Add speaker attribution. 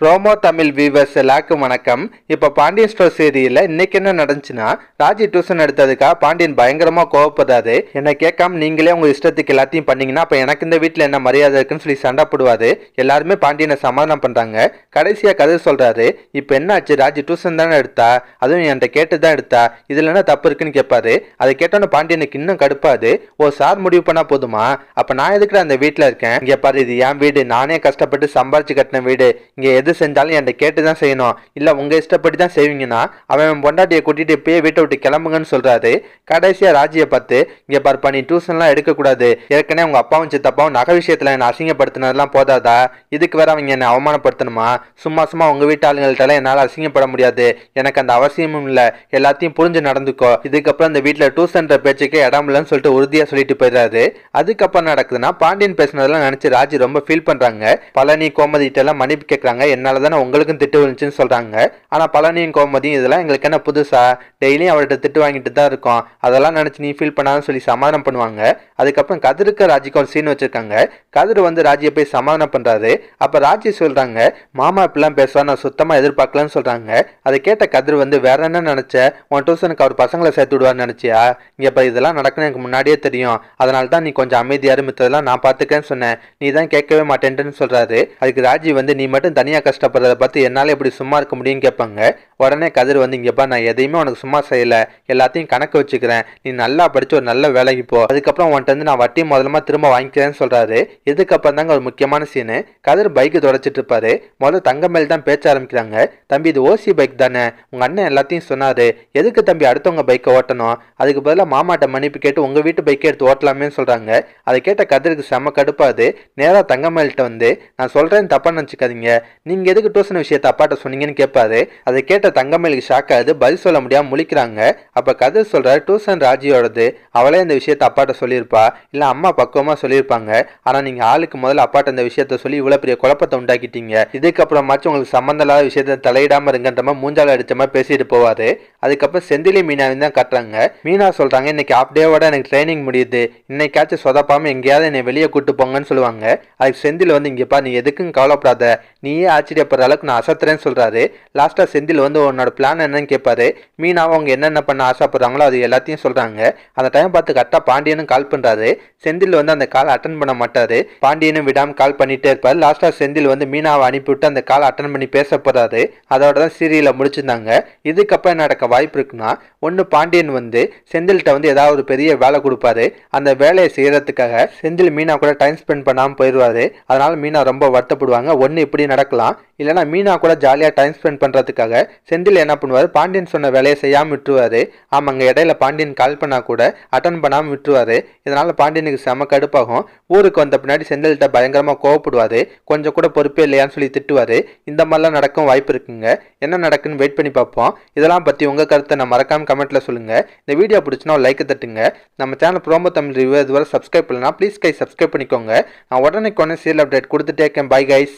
Speaker 1: Promo Tamil viewers எல்லாருக்கும் வணக்கம். இப்போ பாண்டியன் ஸ்டோர் சீரியல்ல இன்னைக்கு என்ன நடந்துச்சுன்னா, ராஜி டியூஷன் எடுத்ததுக்காக பாண்டியன் பயங்கரமா கோவப்படுறாரு. என்ன கேட்காம நீங்களே உங்க இஷ்டத்துக்கு எல்லாத்தையும் பண்ணீங்கன்னா அப்ப எனக்கு இந்த வீட்டில் என்ன மரியாதை இருக்குன்னு சொல்லி சண்டை போடுவாரு. எல்லாருமே பாண்டியனை சமாதானம் பண்றாங்க. கடைசியா கதை சொல்றாரு, இப்போ என்ன ஆச்சு, ராஜி டியூஷன் தானே எடுத்தா, அதுவும் என்கிட்ட கேட்டு தான் எடுத்தா, இதுல என்ன தப்பு இருக்குன்னு கேட்பாரு. அதை கேட்டோன்னு பாண்டியனுக்கு இன்னும் கடுப்பாது. ஓ சார் முடிவு பண்ணா போதுமா, அப்ப நான் எதுக்குற அந்த வீட்டில் இருக்கேன், இங்க பாரு இது என் வீடு, நானே கஷ்டப்பட்டு சம்பாரிச்சு கட்டின வீடு, இங்க எது செஞ்சாலும் என்கிட்ட கேட்டு தான் செய்யணும், இல்ல உங்க இஷ்டப்படி தான் செய்வீங்கன்னா அவன் பொண்டாட்டியை கூட்டிட்டு இப்பயே வீட்டை விட்டு கிளம்புங்கன்னு சொல்றாரு. கடைசியா ராஜியை பார்த்து, இங்க பார்ப்பா நீ டியூஷன்லாம் எடுக்கக்கூடாது, ஏற்கனவே உங்க அப்பாவும் சித்தப்பாவும் நகை விஷயத்துல என்ன அசிங்கப்படுத்தினதெல்லாம் போதாதா, இதுக்கு வேற அவங்க என்ன அவமானப்படுத்தணுமா, சும்மா சும்மா உங்க வீட்டு ஆளுங்கள்ட்ட என்னால அசிங்கப்பட முடியாது, எனக்கு அந்த அவசியமும் இல்ல, எல்லாத்தையும் புரிஞ்சு நடந்துக்கோ, இதுக்கப்புறம் இந்த வீட்டுல டியூஷன்ற பேச்சுக்கே இடம் இல்லைன்னு சொல்லிட்டு உறுதியா சொல்லிட்டு போயிடுறாரு. அதுக்கப்புறம் நடக்குதுன்னா, பாண்டியன் பேசினதெல்லாம் நினைச்சு ராஜி ரொம்ப ஃபீல் பண்றாங்க. பழனி கோமதிட்ட எல்லாம் மன்னிப்பு கேட்கறாங்க. என்னாலதானே உங்களுக்கும் திட்டு விழுந்துச்சுன்னு சொல்றாங்க. ஆனா பழனியும் கோமதியும் இதெல்லாம் எங்களுக்கு என்ன புதுசா, டெய்லியும் அவர்கிட்ட திட்டு வாங்கிட்டு தான் இருக்கோம், அதெல்லாம் நினைச்சு நீ ஃபீல் பண்ணான்னு சொல்லி சமாதானம் பண்ணுவாங்க. அதுக்கப்புறம் கதிருக்கு ராஜிக்கு ஒரு சீன் வச்சிருக்காங்க. கதிர் வந்து ராஜியை போய் சமாதானம் பண்றாரு. அப்ப ராஜி சொல்றாங்க, மாமா இப்பெல்லாம் பேசுவா, நான் சுத்தமா எதிர்பார்க்கலன்னு சொல்றாங்க. அதை கேட்ட கதிர் வந்து, வேற என்ன நினைச்ச, உன் டியூஷனுக்கு அவர் பசங்களை சேர்த்து விடுவார்னு நினைச்சியா, இங்க இப்ப இதெல்லாம் நடக்குன்னு எனக்கு முன்னாடியே தெரியும், அதனால தான் நீ கொஞ்சம் அமைதியாரு, மித்ததெல்லாம் நான் பாத்துக்கேன்னு சொன்னேன், நீ தான் கேட்கவே மாட்டேன்னு சொல்றாரு. அதுக்கு ராஜி வந்து, நீ மட்டும் தனியா கஷ்டப்படுறத பார்த்து என்னால எப்படி சும்மா இருக்க முடியும்னு கேட்பாங்க. உடனே கதிர் வந்து, இங்கப்பா நான் எதையுமே உனக்கு சும்மா செய்யல, எல்லாத்தையும் கணக்கு வச்சுக்கிறேன், நீ நல்லா படிச்சு ஒரு நல்ல வேலைக்கு போ, அதுக்கப்புறம் உன்ட்டு வந்து நான் வட்டி முதலமா திரும்ப வாங்கிக்கிறேன்னு சொல்றாரு. இதுக்கப்புறம் தாங்க ஒரு முக்கியமான சீனு. கதிர் பைக்கு தொடச்சிட்டு இருப்பாரு. முதல்ல தங்கமேல் தான் பேச்ச ஆரம்பிக்கிறாங்க. தம்பி இது ஓசி பைக் தானே, உங்க அண்ணன் எல்லாத்தையும் சொன்னாரு, எதுக்கு தம்பி அடுத்தவங்க பைக்கை ஓட்டணும், அதுக்கு பதிலாக மாமாட்ட மன்னிப்பு கேட்டு உங்க வீட்டு பைக்கை எடுத்து ஓட்டலாமே சொல்றாங்க. அதை கேட்ட கதிருக்கு செம்ம கடுப்பாது. நேரா தங்கமேல்கிட்ட வந்து, நான் சொல்றேன்னு தப்பா நினைச்சுக்காதீங்க, நீங்க எதுக்கு டியூஷன் விஷயத்தை அப்பாட்ட சொன்னீங்கன்னு கேட்பாரு. அதை கேட்ட தங்கமேலுக்கு ஷாக் ஆகுது. பதில் சொல்ல முடியாம முழிக்கிறாங்க. அப்ப கதிர் சொல்றாரு, டியூஷன் ராஜியோடது, அவளே இந்த விஷயத்த அப்பாட்ட சொல்லியிருப்பா, இல்ல அம்மா பக்குவமா சொல்லியிருப்பாங்க, ஆனா நீங்க ஆளுக்கு முதல்ல அப்பாட்ட இந்த விஷயத்த சொல்லி இவ்வளவு பெரிய குழப்பத்தை உண்டாக்கிட்டீங்க, இதுக்கப்புறமாச்சும் உங்களுக்கு சம்பந்தம் இல்லாத விஷயத்த தலையிடாம இருங்கன்ற மாதிரி மூஞ்சால அடிச்ச மாதிரி பேசிட்டு போவாரு. அதுக்கப்புறம் செந்திலி மீனாவையும் தான் கட்டுறாங்க. மீனா சொல்றாங்க, இன்னைக்கு ஆஃப் டேவோட எனக்கு ட்ரைனிங் முடியுது, இன்னைக்காச்சும் சொதப்பாம எங்கேயாவது என்னை வெளியே கூட்டு போங்கன்னு சொல்லுவாங்க. அதுக்கு செந்தில் வந்து, இங்கப்பா நீ எதுக்கும் கவலைப்படாத, நீயே ஆச்சரியப்படுற அளவுக்கு நான் அசத்துறேன்னு சொல்றாரு. லாஸ்டா செந்தில் வந்து உன்னோட பிளான் என்னன்னு கேட்பாரு. மீனாவும் அவங்க என்னென்ன பண்ண ஆசைப்படுறாங்களோ அது எல்லாத்தையும் சொல்றாங்க. அந்த டைம் பார்த்து கரெக்டா பாண்டியனும் கால் பண்றாரு. செந்தில் வந்து அந்த கால் அட்டன் பண்ண மாட்டாரு. பாண்டியனும் விடாம கால் பண்ணிட்டே இருப்பாரு. லாஸ்டா செந்தில் வந்து மீனாவை அனுப்பிவிட்டு அந்த கால் அட்டன் பண்ணி பேச போறாரு. அதோட தான் சீரியலை முடிச்சிருந்தாங்க. இதுக்கப்புறம் நடக்க வாய்ப்பு இருக்குன்னா, ஒன்னு பாண்டியன் வந்து செந்தில்கிட்ட வந்து ஏதாவது ஒரு பெரிய வேலை கொடுப்பாரு. அந்த வேலையை செய்யறதுக்காக செந்தில் மீனா கூட டைம் ஸ்பெண்ட் பண்ணாம போயிடுவாரு. அதனால மீனா ரொம்ப வருத்தப்படுவாங்க. ஒன்னு இப்படி நடக்கலாம், இல்லைன்னா மீனா கூட ஜாலியா டைம் ஸ்பெண்ட் பண்றதுக்காக செந்தில் என்ன பண்ணுவாரு, பாண்டியன் சொன்ன வேலையை செய்யாம விட்டுருவாரு. ஆமாங்க, இடையில பாண்டியன் கால் பண்ணா கூட அட்டன் பண்ணாம விட்டுருவாரு. இதனால பாண்டியனுக்கு செம கடுப்பாகும். ஊருக்கு வந்த பின்னாடி செந்தில்கிட்ட பயங்கரமா கோவப்படுவாரு. கொஞ்சம் கூட பொறுப்பே இல்லையான்னு சொல்லி திட்டுவாரு. இந்த மாதிரிலாம் நடக்கும் வாய்ப்பு இருக்குங்க. என்ன நடக்குன்னு வெயிட் பண்ணி பார்ப்போம். இதெல்லாம் பத்தி உங்க கருத்தை நான் மறக்காம கமெண்ட்ல சொல்லுங்க. இந்த வீடியோ பிடிச்சினா ஒரு லைக் தட்டுங்க. நம்ம சேனல் ப்ரோமோ தமிழ் ரிவ்யூ இதுவரை சப்ஸ்கிரைப் பண்ணலாம், ப்ளீஸ் கை சப்ஸ்கிரைப் பண்ணிக்கோங்க. நான் உடனே சீரியல் அப்டேட் கொடுத்துட்டே இருக்கேன். Bye guys.